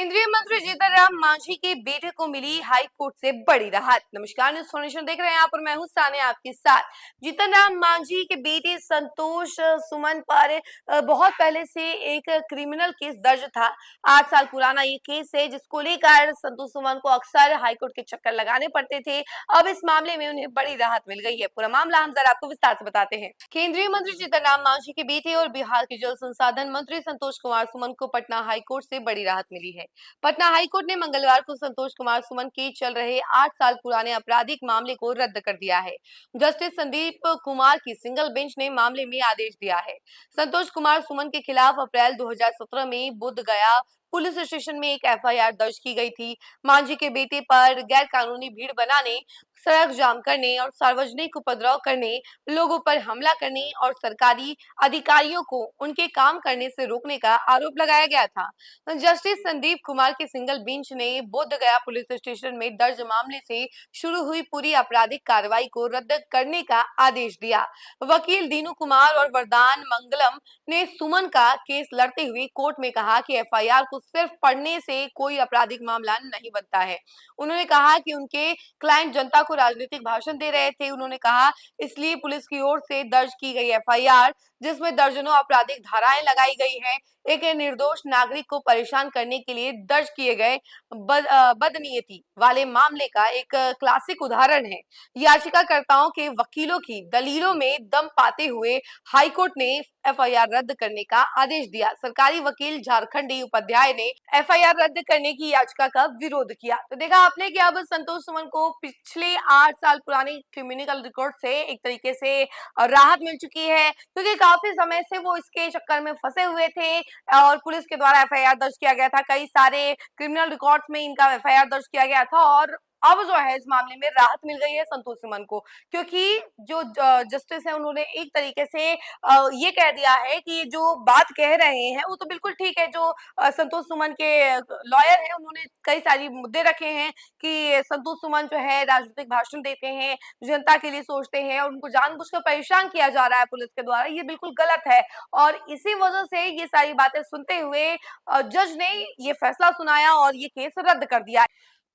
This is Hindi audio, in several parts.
केंद्रीय मंत्री जीतन राम मांझी के बेटे को मिली हाई कोर्ट से बड़ी राहत। नमस्कार, न्यूज फाउंडेशन देख रहे हैं, यहाँ पर मैं हूं सानिया आपके साथ। जीतन राम मांझी के बेटे संतोष सुमन पर बहुत पहले से एक क्रिमिनल केस दर्ज था। 8 साल पुराना ये केस है, जिसको लेकर संतोष सुमन को अक्सर हाईकोर्ट के चक्कर लगाने पड़ते थे। अब इस मामले में उन्हें बड़ी राहत मिल गई है। पूरा मामला हम जरा आपको विस्तार से बताते हैं। केंद्रीय मंत्री जीतन राम मांझी के बेटे और बिहार के जल संसाधन मंत्री संतोष कुमार सुमन को पटना हाईकोर्ट से बड़ी राहत मिली है। पटना हाईकोर्ट ने मंगलवार को संतोष कुमार सुमन के चल रहे 8 साल पुराने आपराधिक मामले को रद्द कर दिया है। जस्टिस संदीप कुमार की सिंगल बेंच ने मामले में आदेश दिया है। संतोष कुमार सुमन के खिलाफ अप्रैल 2017 में बोध गया पुलिस स्टेशन में एक एफआईआर दर्ज की गई थी। मांझी के बेटे पर गैर कानूनी भीड़ बनाने, सड़क जाम करने और सार्वजनिक उपद्रव करने, लोगों पर हमला करने और सरकारी अधिकारियों को उनके काम करने से रोकने का आरोप लगाया गया था। जस्टिस संदीप कुमार की सिंगल बेंच ने बोध गया पुलिस स्टेशन में दर्ज मामले से शुरू हुई पूरी आपराधिक कार्रवाई को रद्द करने का आदेश दिया। वकील दीनू कुमार और वरदान मंगलम ने सुमन का केस लड़ते हुए कोर्ट में कहा कि एफआईआर को सिर्फ पढ़ने से कोई आपराधिक मामला नहीं बनता है। उन्होंने कहा कि उनके क्लाइंट जनता को राजनीतिक भाषण दे रहे थे। उन्होंने कहा इसलिए पुलिस की ओर से दर्ज की गई एफआईआर, जिसमें दर्जनों आपराधिक धाराएं लगाई गई हैं, एक निर्दोष नागरिक को परेशान करने के लिए दर्ज किए गए बदनीयती वाले मामले का एक क्लासिक उदाहरण है। याचिकाकर्ताओं के वकीलों की दलीलों में दम पाते हुए हाईकोर्ट ने एफआईआर रद्द करने का आदेश दिया। सरकारी वकील झारखंडी उपाध्याय ने एफआईआर रद्द करने की याचिका का विरोध किया। तो देखा आपने कि अब संतोष सुमन को पिछले 8 साल पुरानी क्रिमिनल रिकॉर्ड से एक तरीके से राहत मिल चुकी है, क्योंकि काफी समय से वो इसके चक्कर में फंसे हुए थे और पुलिस के द्वारा एफआईआर दर्ज किया गया था। कई सारे क्रिमिनल रिकॉर्ड्स में इनका एफआईआर दर्ज किया गया था और अब जो है इस मामले में राहत मिल गई है संतोष सुमन को, क्योंकि जो जस्टिस है उन्होंने एक तरीके से ये कह दिया है कि जो बात कह रहे हैं वो तो बिल्कुल ठीक है। जो संतोष सुमन के लॉयर हैं उन्होंने कई सारी मुद्दे रखे हैं कि संतोष सुमन जो है राजनीतिक भाषण देते हैं, जनता के लिए सोचते हैं और उनको जानबूझकर परेशान किया जा रहा है पुलिस के द्वारा, ये बिल्कुल गलत है। और इसी वजह से ये सारी बातें सुनते हुए जज ने ये फैसला सुनाया और ये केस रद्द कर दिया।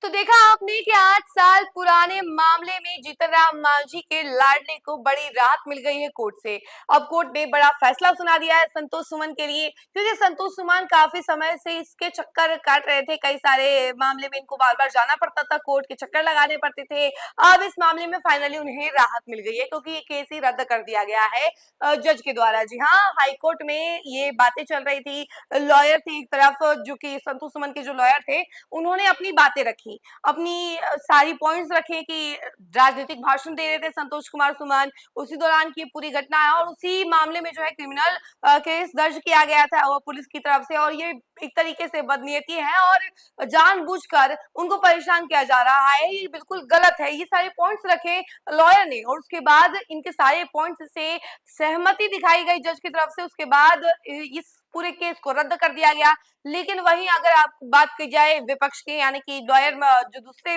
तो देखा आपने कि 8 साल पुराने मामले में जीतन राम मांझी के लाडले को बड़ी राहत मिल गई है कोर्ट से। अब कोर्ट ने बड़ा फैसला सुना दिया है संतोष सुमन के लिए, क्योंकि संतोष सुमन काफी समय से इसके चक्कर काट रहे थे। कई सारे मामले में इनको बार बार जाना पड़ता था, कोर्ट के चक्कर लगाने पड़ते थे। अब इस मामले में फाइनली उन्हें राहत मिल गई है, क्योंकि ये केस ही रद्द कर दिया गया है जज के द्वारा। जी हाँ, हाईकोर्ट में ये बातें चल रही थी। लॉयर थे एक तरफ, जो कि संतोष सुमन के जो लॉयर थे उन्होंने अपनी बातें रखी, अपनी सारी पॉइंट्स रखे कि राजनीतिक भाषण दे रहे थे संतोष कुमार सुमन, उसी दौरान की पूरी घटना है और उसी मामले में जो है क्रिमिनल केस दर्ज किया गया था वो पुलिस की तरफ से, और ये एक तरीके से बदनीयती है और जानबूझकर उनको परेशान किया जा रहा है, ये बिल्कुल गलत है। ये सारे पॉइंट्स रखे लॉयर ने और उसके बाद इनके सारे पॉइंट्स से सहमति दिखाई गई जज की तरफ से। उसके बाद इस पूरे केस को रद्द कर दिया गया। लेकिन वहीं अगर आप बात की जाए विपक्ष के, यानी कि लॉयर जो दूसरे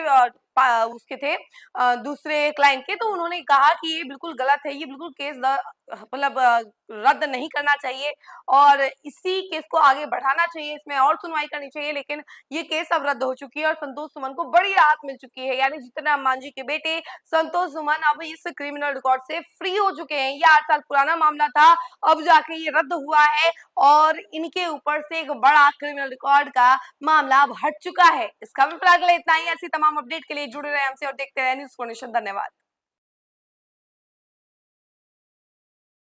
उसके थे दूसरे क्लाइंट के, तो उन्होंने कहा कि ये बिल्कुल गलत है, ये बिल्कुल केस मतलब रद्द नहीं करना चाहिए और इसी केस को आगे बढ़ाना चाहिए, इसमें और सुनवाई करनी चाहिए। लेकिन ये केस अब रद्द हो चुकी है और संतोष सुमन को बड़ी राहत मिल चुकी है, यानी जीतन राम मांझी के बेटे संतोष सुमन अब इस क्रिमिनल रिकॉर्ड से फ्री हो चुके हैं। ये 8 साल पुराना मामला था, अब जाके ये रद्द हुआ है और इनके ऊपर से एक बड़ा क्रिमिनल रिकॉर्ड का मामला अब हट चुका है। इस खबर पर अगले इतना ही। ऐसी तमाम अपडेट के लिए जुड़े रहे हमसे और देखते रहे न्यूज़ फाउंडेशन। धन्यवाद।